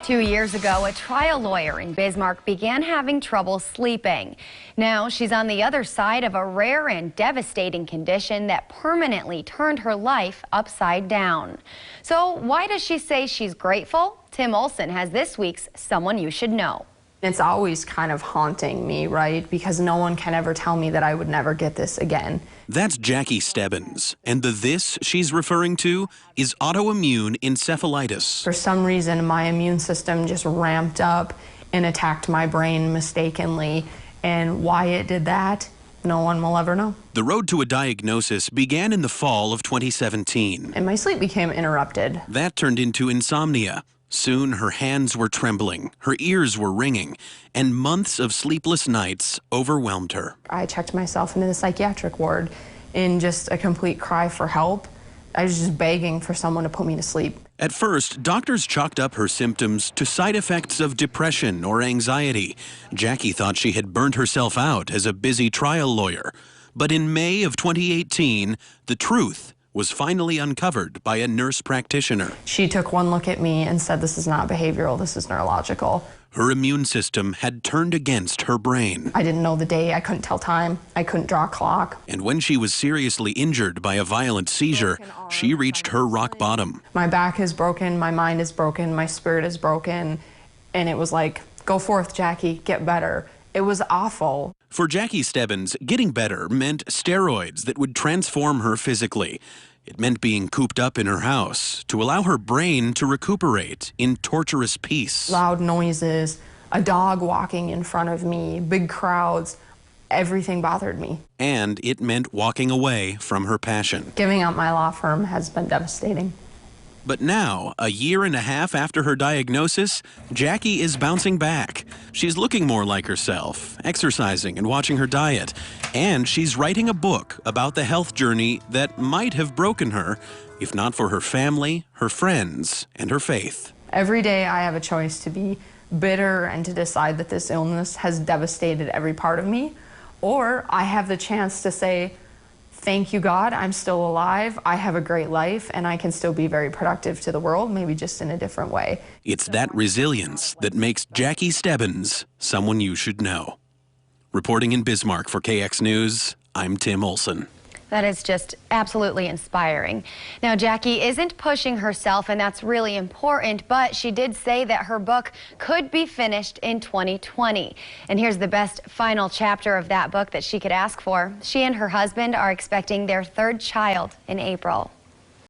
2 years ago, a trial lawyer in Bismarck began having trouble sleeping. Now she's on the other side of a rare and devastating condition that permanently turned her life upside down. So why does she say she's grateful? Tim Olson has this week's Someone You Should Know. It's always kind of haunting me, right? Because no one can ever tell me that I would never get this again. That's Jackie Stebbins, and the "this" she's referring to is autoimmune encephalitis. For some reason, my immune system just ramped up and attacked my brain mistakenly, and why it did that, no one will ever know. The road to a diagnosis began in the fall of 2017. And my sleep became interrupted. That turned into insomnia. Soon her hands were trembling, her ears were ringing, and months of sleepless nights overwhelmed her. I checked myself into the psychiatric ward in just a complete cry for help. I was just begging for someone to put me to sleep. At first, doctors chalked up her symptoms to side effects of depression or anxiety. Jackie thought she had burnt herself out as a busy trial lawyer. But in May of 2018, the truth was finally uncovered by a nurse practitioner. She took one look at me and said, "This is not behavioral, this is neurological." Her immune system had turned against her brain. I didn't know the day, I couldn't tell time, I couldn't draw a clock. And when she was seriously injured by a violent seizure, she reached her rock bottom. My back is broken, my mind is broken, my spirit is broken, and it was like, go forth, Jackie, get better. It was awful. For Jackie Stebbins, getting better meant steroids that would transform her physically. It meant being cooped up in her house to allow her brain to recuperate in torturous peace. Loud noises, a dog walking in front of me, big crowds, everything bothered me. And it meant walking away from her passion. Giving up my law firm has been devastating. But now, a year and a half after her diagnosis, Jackie is bouncing back. She's looking more like herself, exercising and watching her diet. And she's writing a book about the health journey that might have broken her, if not for her family, her friends, and her faith. Every day I have a choice to be bitter and to decide that this illness has devastated every part of me, or I have the chance to say, thank you, God, I'm still alive, I have a great life, and I can still be very productive to the world, maybe just in a different way. It's that resilience that makes Jackie Stebbins someone you should know. Reporting in Bismarck for KX News, I'm Tim Olson. That is just absolutely inspiring. Now, Jackie isn't pushing herself, and that's really important, but she did say that her book could be finished in 2020. And here's the best final chapter of that book that she could ask for. She and her husband are expecting their third child in April.